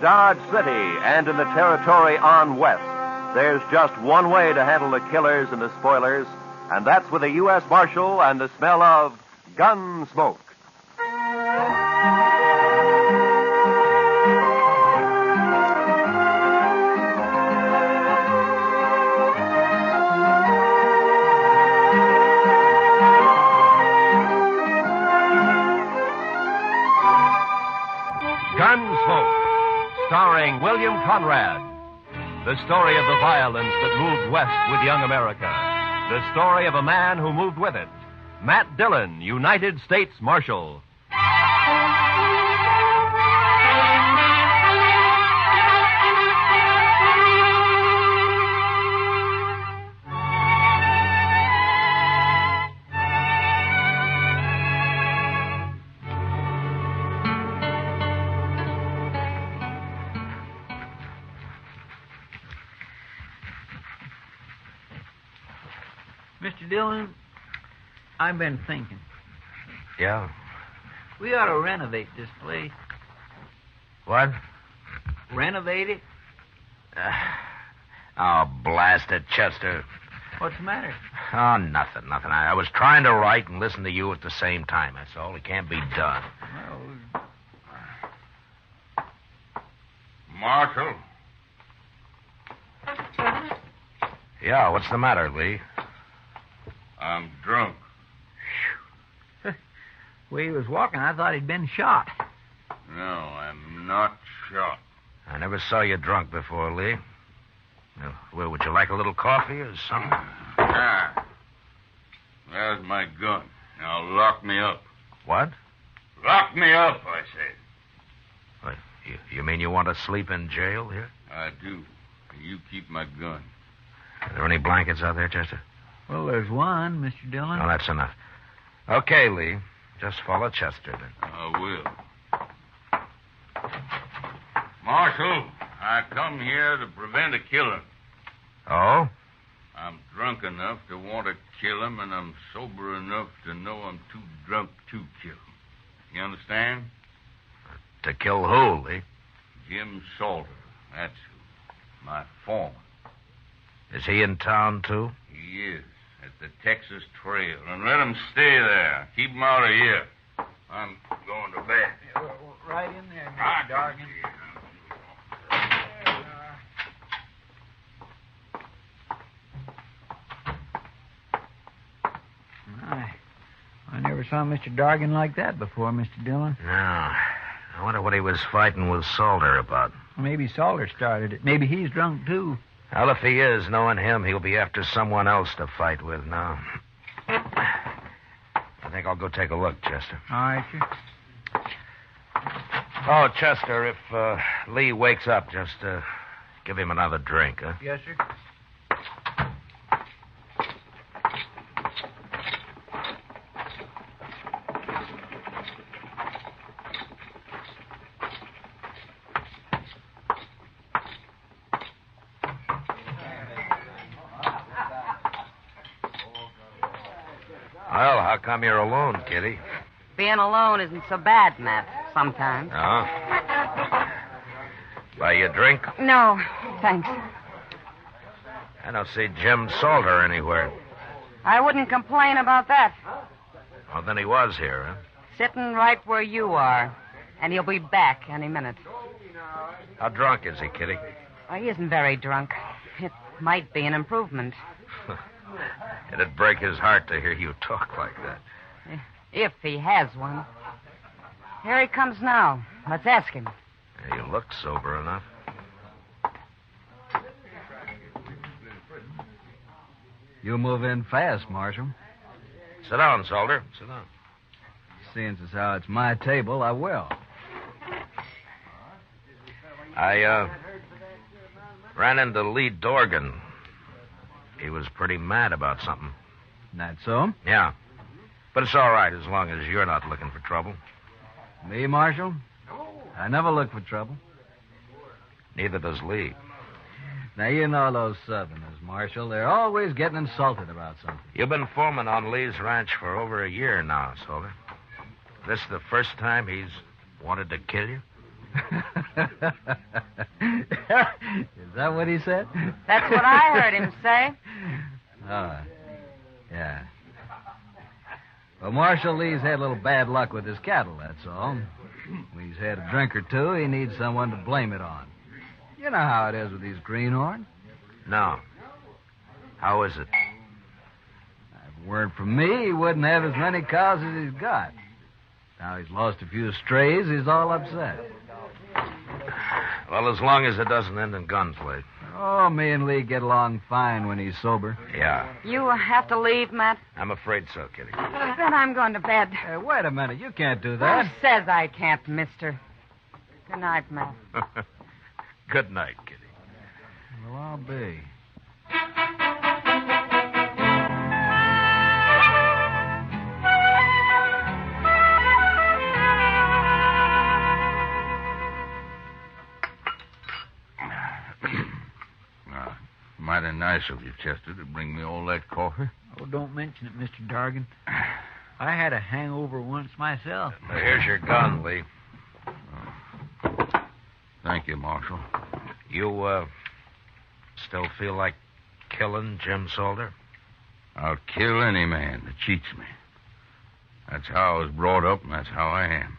Dodge City and in the territory on west, there's just one way to handle the killers and the spoilers, and that's with a U.S. Marshal and the smell of Gunsmoke. Gunsmoke, starring William Conrad. The story of the violence that moved west with young America. The story of a man who moved with it. Matt Dillon, United States Marshal. Mr. Dillon, I've been thinking. Yeah? We ought to renovate this place. What? Renovate it? Oh, blast it, Chester. What's the matter? Oh, nothing. I was trying to write and listen to you at the same time, that's all. It can't be done. Well, Marshal. Yeah, what's the matter, Lee? I'm drunk. the way he was walking, I thought he'd been shot. No, I'm not shot. I never saw you drunk before, Lee. Well, would you like a little coffee or something? Ah. There's my gun. Now lock me up. What? Lock me up, I said. What, you mean you want to sleep in jail here? I do. You keep my gun. Are there any blankets out there, Chester? Well, there's one, Mr. Dillon. Oh, that's enough. Okay, Lee. Just follow Chester, then. I will. Marshal, I come here to prevent a killing. Oh? I'm drunk enough to want to kill him, and I'm sober enough to know I'm too drunk to kill him. You understand? To kill who, Lee? Jim Salter. That's who. My foreman. Is he in town, too? He is. At the Texas Trail. And let him stay there. Keep him out of here. I'm going to bed. Yeah, right in there, Mr. Dargan. I never saw Mr. Dargan like that before, Mr. Dillon. No. I wonder what he was fighting with Salter about. Maybe Salter started it. Maybe he's drunk, too. Well, if he is, knowing him, he'll be after someone else to fight with now. I think I'll go take a look, Chester. All right, sir. Oh, Chester, if Lee wakes up, just give him another drink, huh? Yes, sir. Well, how come you're alone, Kitty? Being alone isn't so bad, Matt, sometimes. Oh? Buy you a drink? No, thanks. I don't see Jim Salter anywhere. I wouldn't complain about that. Well, then he was here, huh? Sitting right where you are. And he'll be back any minute. How drunk is he, Kitty? Oh, he isn't very drunk. It might be an improvement. It'd break his heart to hear you talk like that. If he has one. Here he comes now. Let's ask him. You look sober enough. You move in fast, Marshal. Sit down, Salter. Sit down. Seeing as how it's my table, I will. I ran into Lee Dorgan. He was pretty mad about something. That so? Yeah. But it's all right as long as you're not looking for trouble. Me, Marshal? I never look for trouble. Neither does Lee. Now, you know those Southerners, Marshal. They're always getting insulted about something. You've been foreman on Lee's ranch for over a year now, Salter. This the first time he's wanted to kill you? Is that what he said? That's what I heard him say. Oh, yeah. Well, Marshal Lee's had a little bad luck with his cattle, that's all. When he's had a drink or two, he needs someone to blame it on. You know how it is with these greenhorns. No. How is it? If it weren't for me, he wouldn't have as many cows as he's got. Now he's lost a few strays, he's all upset. Well, as long as it doesn't end in gunplay. Oh, me and Lee get along fine when he's sober. Yeah. You have to leave, Matt? I'm afraid so, Kitty. Then I'm going to bed. Hey, wait a minute. You can't do that. Who says I can't, mister? Good night, Matt. Good night, Kitty. Well, I'll be. Mighty nice of you, Chester, to bring me all that coffee. Oh, don't mention it, Mr. Dargan. I had a hangover once myself. Here's your gun, Lee. Thank you, Marshal. You, still feel like killing Jim Salter? I'll kill any man that cheats me. That's how I was brought up, and that's how I am.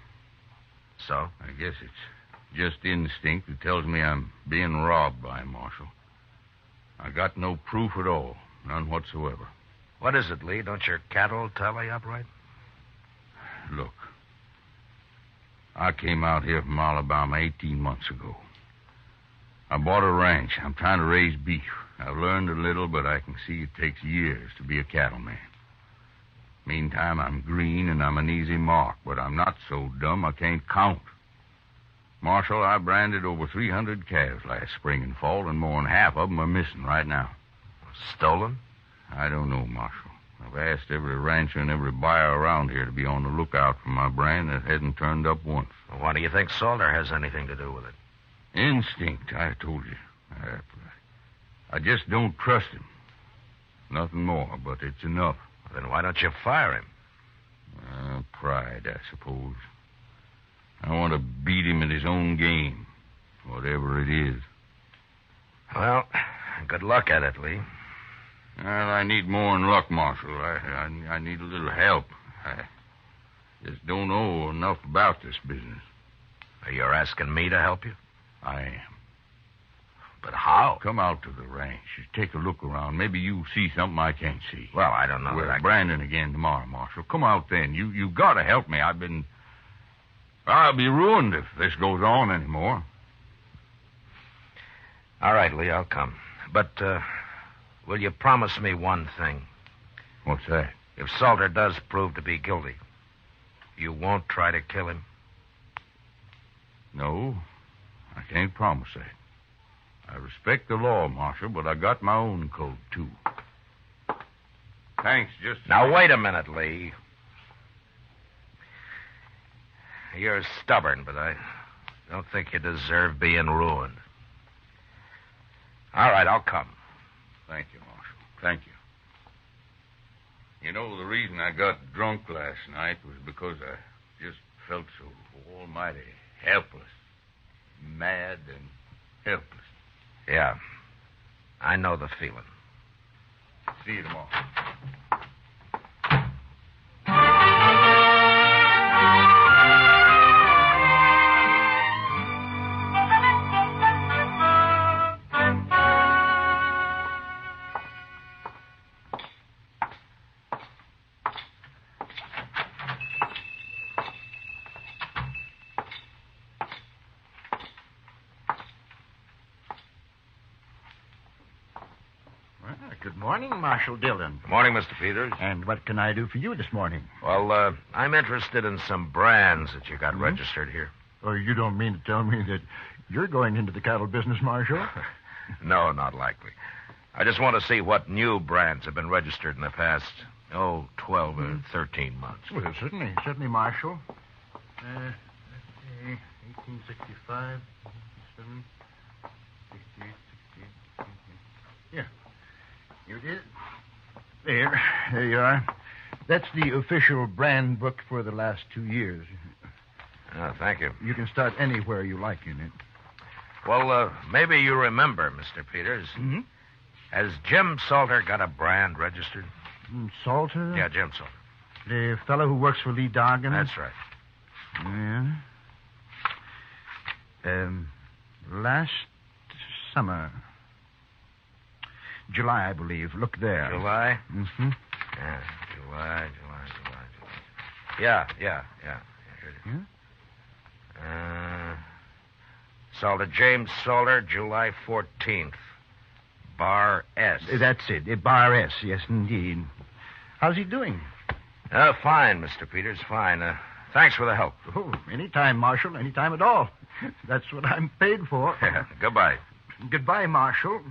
So? I guess it's just instinct that tells me I'm being robbed by him, Marshal. I got no proof at all. None whatsoever. What is it, Lee? Don't your cattle tally up right? Look. I came out here from Alabama 18 months ago. I bought a ranch. I'm trying to raise beef. I've learned a little, but I can see it takes years to be a cattleman. Meantime, I'm green and I'm an easy mark, but I'm not so dumb I can't count. Marshal, I branded over 300 calves last spring and fall, and more than half of them are missing right now. Stolen? I don't know, Marshal. I've asked every rancher and every buyer around here to be on the lookout for my brand that hasn't turned up once. Well, why do you think Salter has anything to do with it? Instinct, I told you. I just don't trust him. Nothing more, but it's enough. Well, then why don't you fire him? Pride, I suppose. I want to beat him at his own game, whatever it is. Well, good luck at it, Lee. Well, I need more than luck, Marshal. I need a little help. I just don't know enough about this business. You're asking me to help you? I am. But how? Come out to the ranch. Just take a look around. Maybe you'll see something I can't see. Well, I don't know. We're branding again tomorrow, Marshal. Come out then. You got to help me. I'll be ruined if this goes on anymore. All right, Lee, I'll come. But, will you promise me one thing? What's that? If Salter does prove to be guilty, you won't try to kill him? No, I can't promise that. I respect the law, Marshal, but I got my own code, too. Thanks, just... Now, wait a minute, Lee. You're stubborn, but I don't think you deserve being ruined. All right, I'll come. Thank you, Marshal. Thank you. You know, the reason I got drunk last night was because I just felt so almighty helpless. Mad and helpless. Yeah. I know the feeling. See you tomorrow. Good morning, Marshal Dillon. Good morning, Mr. Peters. And what can I do for you this morning? Well, I'm interested in some brands that you got registered here. Oh, you don't mean to tell me that you're going into the cattle business, Marshal? No, not likely. I just want to see what new brands have been registered in the past, 12 or 13 months. Well, certainly, Marshal. Let's see, 1865, 67, 68, 68, yeah. Here it is. There you are. That's the official brand book for the last 2 years. Oh, thank you. You can start anywhere you like in it. Well, maybe you remember, Mr. Peters. Mm-hmm. Has Jim Salter got a brand registered? Salter? Yeah, Jim Salter. The fellow who works for Lee Dargan? That's right. Yeah. Last summer. July, I believe. Look there. July? Mm-hmm. Yeah, July. Yeah. Here it is. Salter, James Salter, July 14th. Bar S. That's it. Bar S, yes, indeed. How's he doing? Fine, Mr. Peters, fine. Thanks for the help. Oh, anytime, Marshal, anytime at all. That's what I'm paid for. Goodbye. Goodbye, Marshal.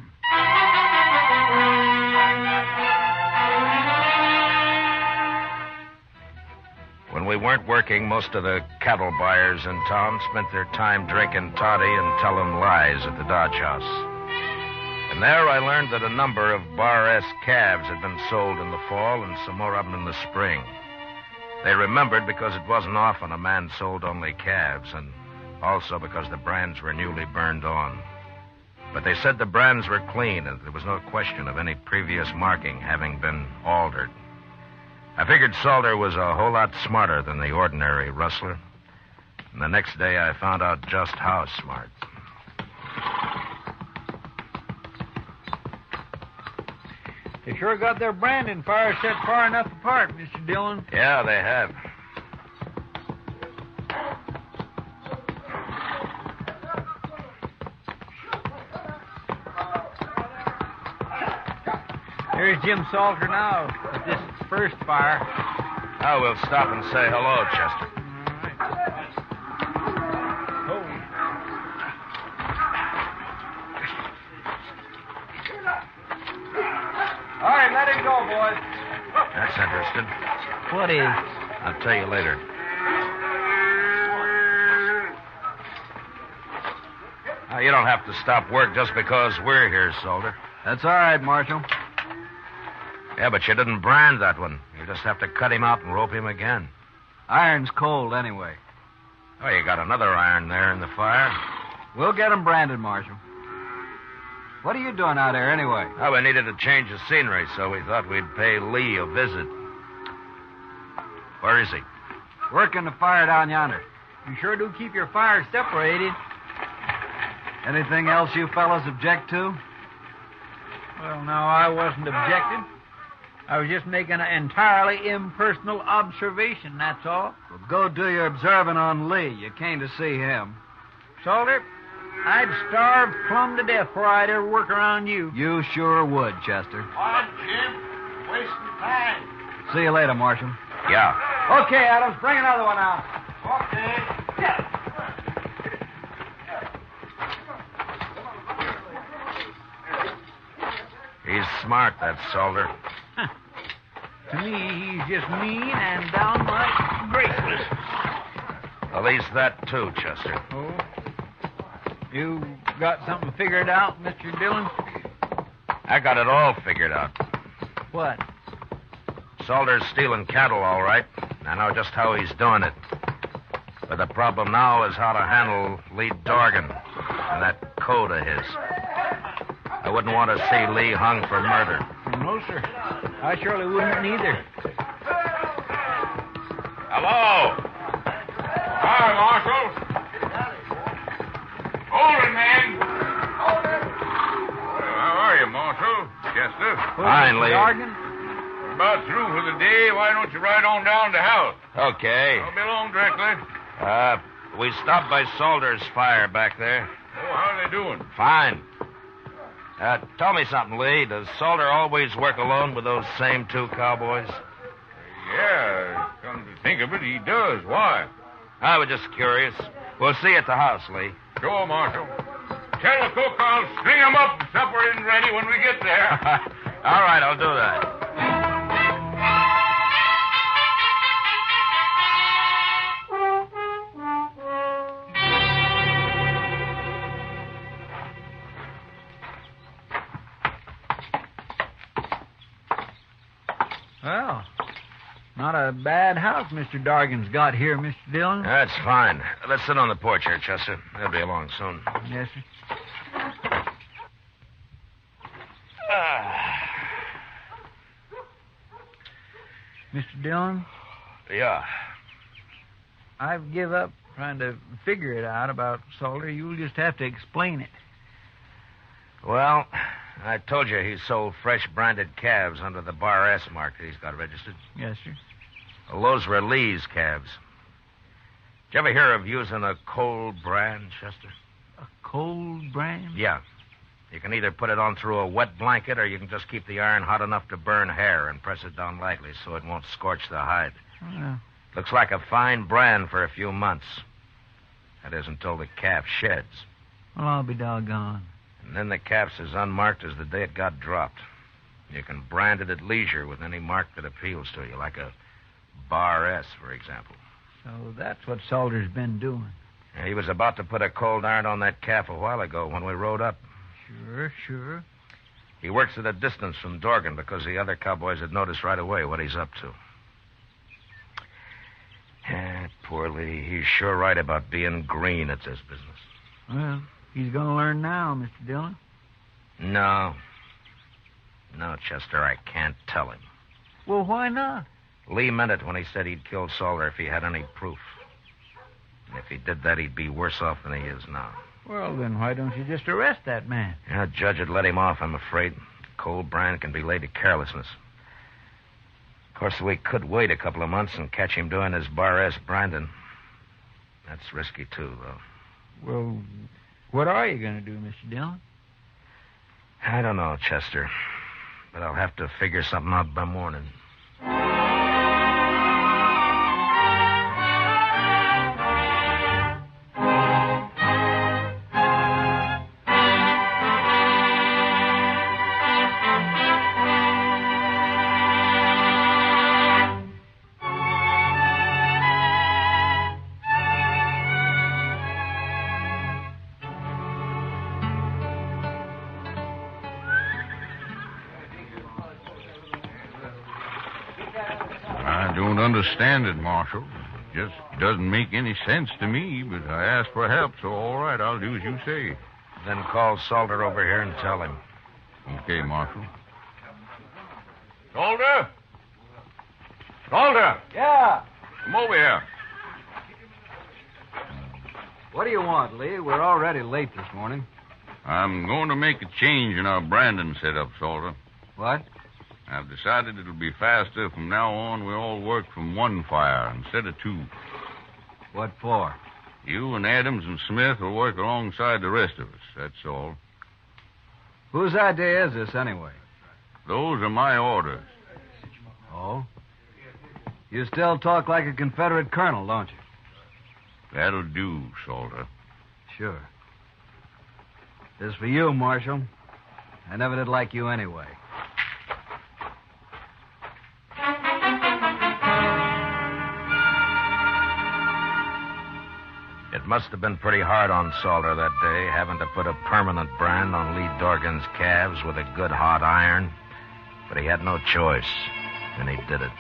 When we weren't working, most of the cattle buyers in town spent their time drinking toddy and telling lies at the Dodge House. And there I learned that a number of Bar S calves had been sold in the fall and some more of them in the spring. They remembered because it wasn't often a man sold only calves, and also because the brands were newly burned on. But they said the brands were clean, and there was no question of any previous marking having been altered. I figured Salter was a whole lot smarter than the ordinary rustler. And the next day I found out just how smart. They sure got their branding fire set far enough apart, Mr. Dillon. Yeah, they have. There's Jim Salter now at this first fire. Oh, we'll stop and say hello, Chester. All right, let him go, boys. That's interesting. What is? I'll tell you later. You don't have to stop work just because we're here, Salter. That's all right, Marshal. Yeah, but you didn't brand that one. You just have to cut him out and rope him again. Iron's cold anyway. Oh, you got another iron there in the fire. We'll get him branded, Marshal. What are you doing out there anyway? Oh, we needed a change of scenery, so we thought we'd pay Lee a visit. Where is he? Working the fire down yonder. You sure do keep your fires separated. Anything else you fellas object to? Well, no, I wasn't objecting. I was just making an entirely impersonal observation, that's all. Well, go do your observing on Lee. You came to see him. Salter, I'd starve plumb to death before I'd ever work around you. You sure would, Chester. On, Jim. Wasting time. See you later, Marshal. Yeah. Okay, Adams, bring another one out. Okay. Yeah. He's smart, that Salter. To me, he's just mean and downright graceless. At least that, too, Chester. Oh? You got something figured out, Mr. Dillon? I got it all figured out. What? Salter's stealing cattle, all right. I know just how he's doing it. But the problem now is how to handle Lee Dorgan and that code of his. I wouldn't want to see Lee hung for murder. No, sir. I surely wouldn't either. Hello. Hi, Marshal. Hold it, man. How are you, Marshal? Chester? Fine, Lee. Dorgan? We're about through for the day. Why don't you ride on down to house? Okay. I'll be along directly. We stopped by Salter's fire back there. Oh, how are they doing? Fine. Tell me something, Lee. Does Salter always work alone with those same two cowboys? Yeah, come to think of it, he does. Why? I was just curious. We'll see you at the house, Lee. Sure, Marshal. Tell the cook I'll string him up and supper isn't ready when we get there. All right, I'll do that. Well, Not a bad house Mr. Dargan's got here, Mr. Dillon. That's fine. Let's sit on the porch here, Chester. They'll be along soon. Yes, sir. Mr. Dillon? Yeah. I've give up trying to figure it out about Salter. You'll just have to explain it. Well, I told you he sold fresh branded calves under the Bar S mark that he's got registered. Yes, sir. Well, those were Lee's calves. Did you ever hear of using a cold brand, Chester? A cold brand? Yeah. You can either put it on through a wet blanket or you can just keep the iron hot enough to burn hair and press it down lightly so it won't scorch the hide. Well, Looks like a fine brand for a few months. That is until the calf sheds. I'll be doggone. And then the calf's as unmarked as the day it got dropped. You can brand it at leisure with any mark that appeals to you, like a Bar S, for example. So that's what Salter's been doing. Yeah, he was about to put a cold iron on that calf a while ago when we rode up. Sure. He works at a distance from Dorgan because the other cowboys had noticed right away what he's up to. Yeah, poor Lee. He's sure right about being green at this business. Well, he's going to learn now, Mr. Dillon. No, Chester, I can't tell him. Well, why not? Lee meant it when he said he'd kill Salter if he had any proof. And if he did that, he'd be worse off than he is now. Well, then why don't you just arrest that man? Yeah, Judge would let him off, I'm afraid. Cold brand can be laid to carelessness. Of course, we could wait a couple of months and catch him doing his Bar S branding. That's risky, too, though. Well, what are you going to do, Mr. Dillon? I don't know, Chester. But I'll have to figure something out by morning. I don't understand it, Marshal. It just doesn't make any sense to me, but I asked for help, so all right, I'll do as you say. Then call Salter over here and tell him. Okay, Marshal. Salter? Salter! Yeah. Come over here. What do you want, Lee? We're already late this morning. I'm going to make a change in our branding setup, Salter. What? I've decided it'll be faster from now on. We all work from one fire instead of two. What for? You and Adams and Smith will work alongside the rest of us, that's all. Whose idea is this, anyway? Those are my orders. Oh? You still talk like a Confederate colonel, don't you? That'll do, Salter. Sure. This is for you, Marshal. I never did like you anyway. It must have been pretty hard on Salter that day, having to put a permanent brand on Lee Dorgan's calves with a good hot iron. But he had no choice, and he did it.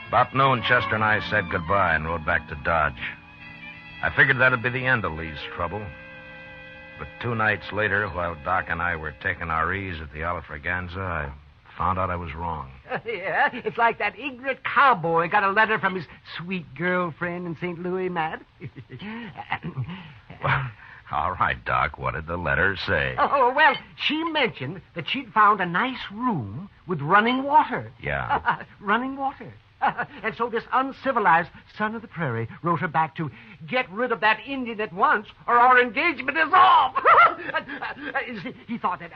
About noon, Chester and I said goodbye and rode back to Dodge. I figured that'd be the end of Lee's trouble. But 2 nights later, while Doc and I were taking our ease at the Alafraganza, I found out I was wrong. Yeah, it's like that ignorant cowboy got a letter from his sweet girlfriend in St. Louis, Matt. Well, all right, Doc, what did the letter say? Oh, well, she mentioned that she'd found a nice room with running water. Yeah. Running water. And so this uncivilized son of the prairie wrote her back to get rid of that Indian at once or our engagement is off. He thought that,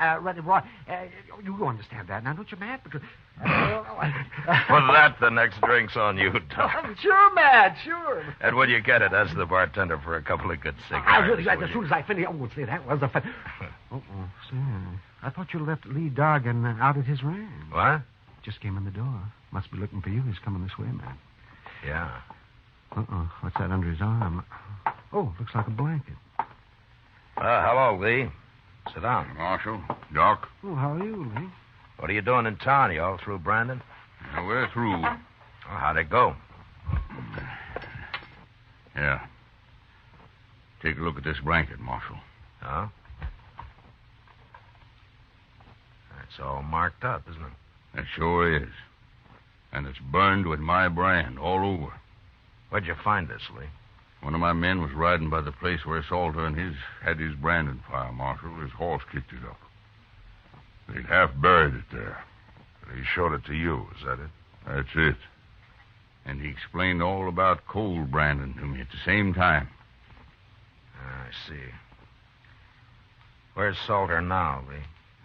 you understand that now, don't you, Matt? For that, the next drink's on you, Doc. Sure, Matt, sure. And will you get it as the bartender for a couple of good cigars? I really, as soon as I finish. Oh, see, that was a fun. I thought you left Lee Dorgan out at his ranch. What? Just came in the door. Must be looking for you. He's coming this way, man. Yeah. What's that under his arm? Oh, looks like a blanket. Hello, Lee. Sit down. Marshal, Doc. Oh, how are you, Lee? What are you doing in town? You all through Brandon? We're through. Well, how'd it go? Yeah. Take a look at this blanket, Marshal. Huh? It's all marked up, isn't it? It sure is. And it's burned with my brand all over. Where'd you find this, Lee? One of my men was riding by the place where Salter and his had his branding fire, Marshal. His horse kicked it up. They'd half buried it there. And he showed it to you, is that it? That's it. And he explained all about cold branding to me at the same time. I see. Where's Salter now, Lee?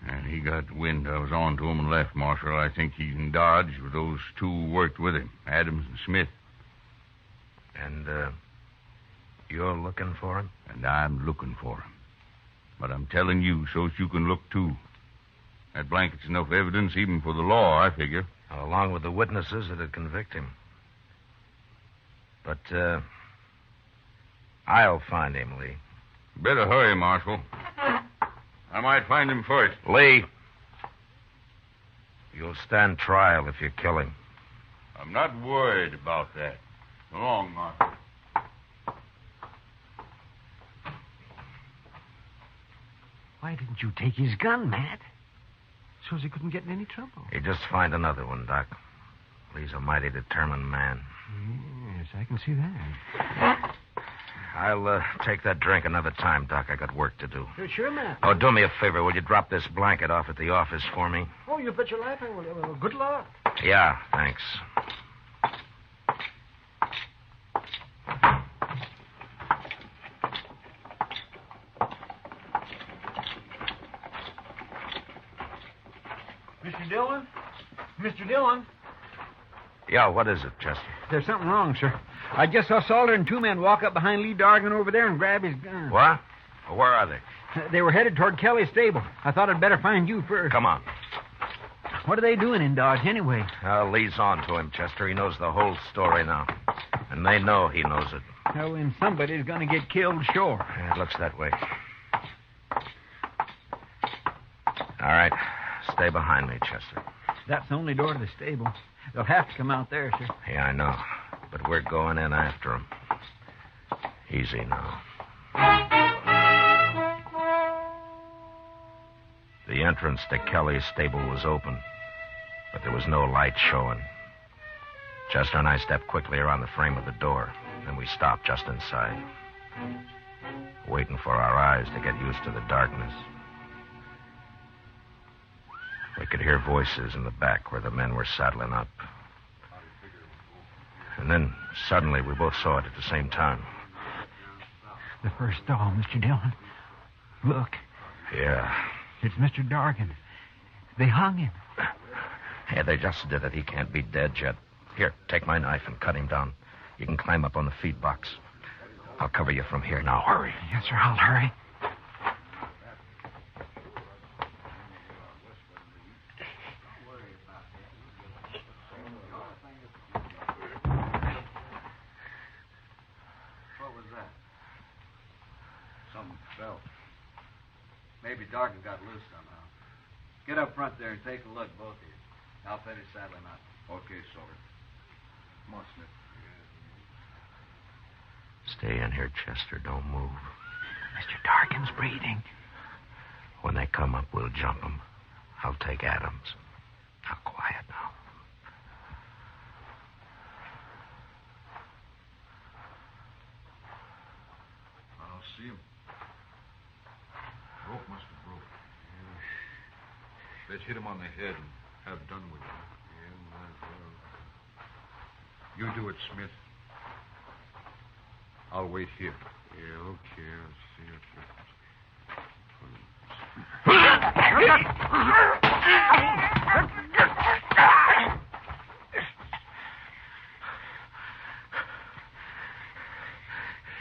And he got wind I was on to him and left, Marshal. I think he's in Dodge with those two who worked with him, Adams and Smith. And, you're looking for him? And I'm looking for him. But I'm telling you so's you can look, too. That blanket's enough evidence even for the law, I figure. Along with the witnesses that'd convict him. But, I'll find him, Lee. Better hurry, Marshal. I might find him first. Lee, you'll stand trial if you kill him. I'm not worried about that. So long, Marshal. Why didn't you take his gun, Matt? So's he couldn't get in any trouble. You just find another one, Doc. Lee's a mighty determined man. Yes, I can see that. I'll take that drink another time, Doc. I got work to do. Sure, Matt. Oh, do me a favor. Will you drop this blanket off at the office for me? Oh, you bet your life I will. Well, good luck. Yeah, thanks. Mr. Dillon? Mr. Dillon? Yeah, what is it, Chester? There's something wrong, sir. I just saw Salter and two men walk up behind Lee Dargan over there and grab his gun. What? Well, where are they? They were headed toward Kelly's stable. I thought I'd better find you first. Come on. What are they doing in Dodge, anyway? Lee's on to him, Chester. He knows the whole story now. And they know he knows it. Well, then somebody's going to get killed, sure. Yeah, it looks that way. All right. Stay behind me, Chester. That's the only door to the stable. They'll have to come out there, sir. Yeah, I know. But we're going in after them. Easy now. The entrance to Kelly's stable was open, but there was no light showing. Chester and I stepped quickly around the frame of the door, and we stopped just inside, waiting for our eyes to get used to the darkness. We could hear voices in the back where the men were saddling up. And then, suddenly, we both saw it at the same time. The first stall, Mr. Dillon. Look. Yeah. It's Mr. Dargan. They hung him. Yeah, they just did it. He can't be dead yet. Here, take my knife and cut him down. You can climb up on the feed box. I'll cover you from here. Now, hurry. Yes, sir, I'll hurry. Maybe Dargan got loose somehow. Get up front there and take a look, both of you. I'll finish saddling up. Okay, Salter. Come on, Smith. Stay in here, Chester. Don't move. Mr. Dargan's breathing. When they come up, we'll jump them. I'll take Adams. Now, quiet now. I don't see him. Rope must have broke. Yeah. Let's hit him on the head and have done with it. Yeah, might as well. You do it, Smith. I'll wait here. Yeah, okay. I'll see if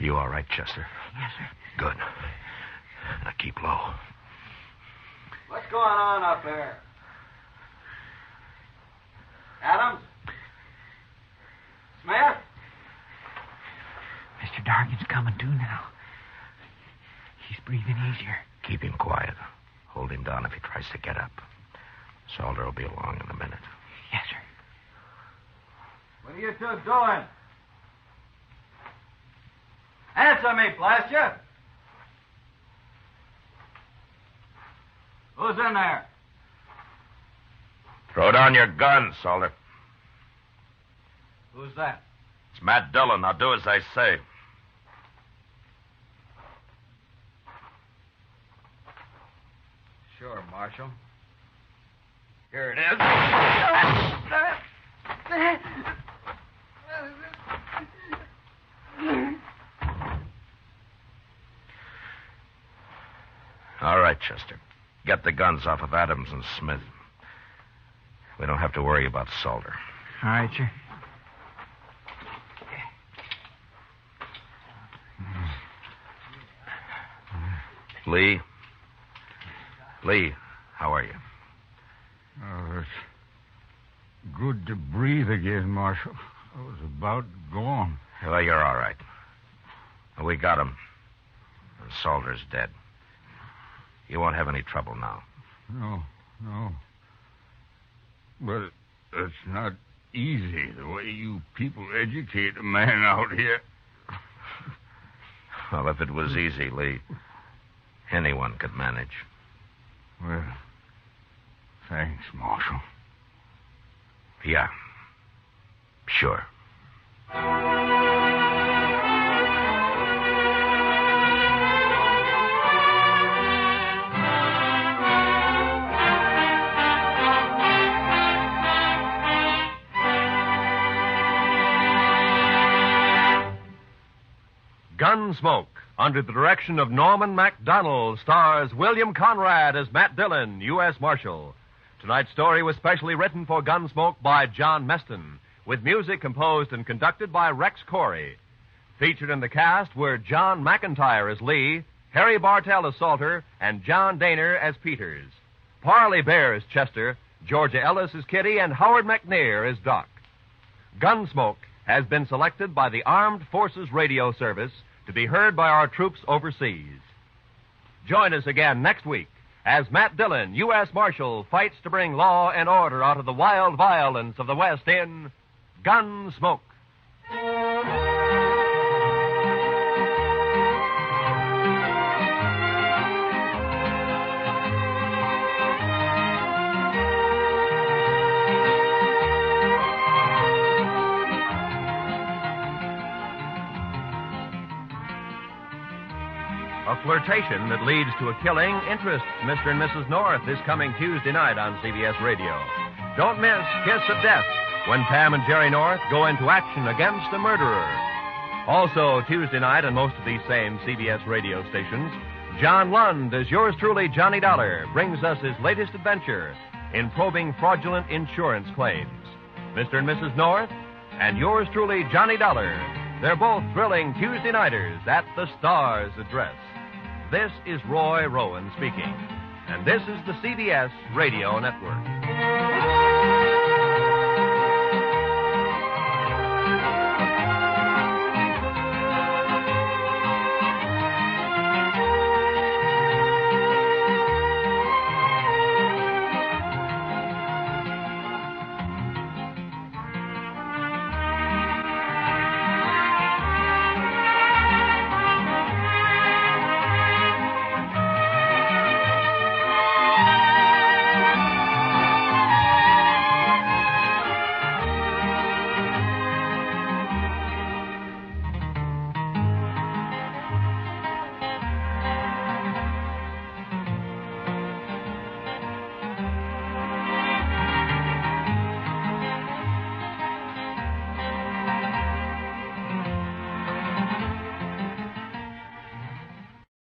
You all right, Chester? Yes, sir. Good. Now keep low. What's going on up there? Adams? Smith? Mr. Dargan's coming to now. He's breathing easier. Keep him quiet. Hold him down if he tries to get up. Salter will be along in a minute. Yes, sir. What are you two doing? Answer me, blast you! Who's in there? Throw down your gun, Salter. Who's that? It's Matt Dillon. Now do as I say. Sure, Marshal. Here it is. All right, Chester. Get the guns off of Adams and Smith. We don't have to worry about Salter. All right, sir. Lee? Lee, how are you? Oh, it's good to breathe again, Marshal. I was about gone. Well, you're all right. We got him. And Salter's dead. You won't have any trouble now. No. But it's not easy the way you people educate a man out here. Well, if it was easy, Lee, anyone could manage. Well, thanks, Marshal. Yeah. Sure. Gunsmoke, under the direction of Norman MacDonald, stars William Conrad as Matt Dillon, U.S. Marshal. Tonight's story was specially written for Gunsmoke by John Meston, with music composed and conducted by Rex Corey. Featured in the cast were John McIntyre as Lee, Harry Bartell as Salter, and John Daner as Peters. Parley Bear as Chester, Georgia Ellis as Kitty, and Howard McNair as Doc. Gunsmoke has been selected by the Armed Forces Radio Service to be heard by our troops overseas. Join us again next week as Matt Dillon, U.S. Marshal, fights to bring law and order out of the wild violence of the West in Gunsmoke. A flirtation that leads to a killing interests Mr. and Mrs. North this coming Tuesday night on CBS Radio. Don't miss Kiss of Death when Pam and Jerry North go into action against a murderer. Also, Tuesday night on most of these same CBS radio stations, John Lund, as yours truly, Johnny Dollar, brings us his latest adventure in probing fraudulent insurance claims. Mr. and Mrs. North and yours truly, Johnny Dollar. They're both thrilling Tuesday nighters at the Star's address. This is Roy Rowan speaking, and this is the CBS Radio Network.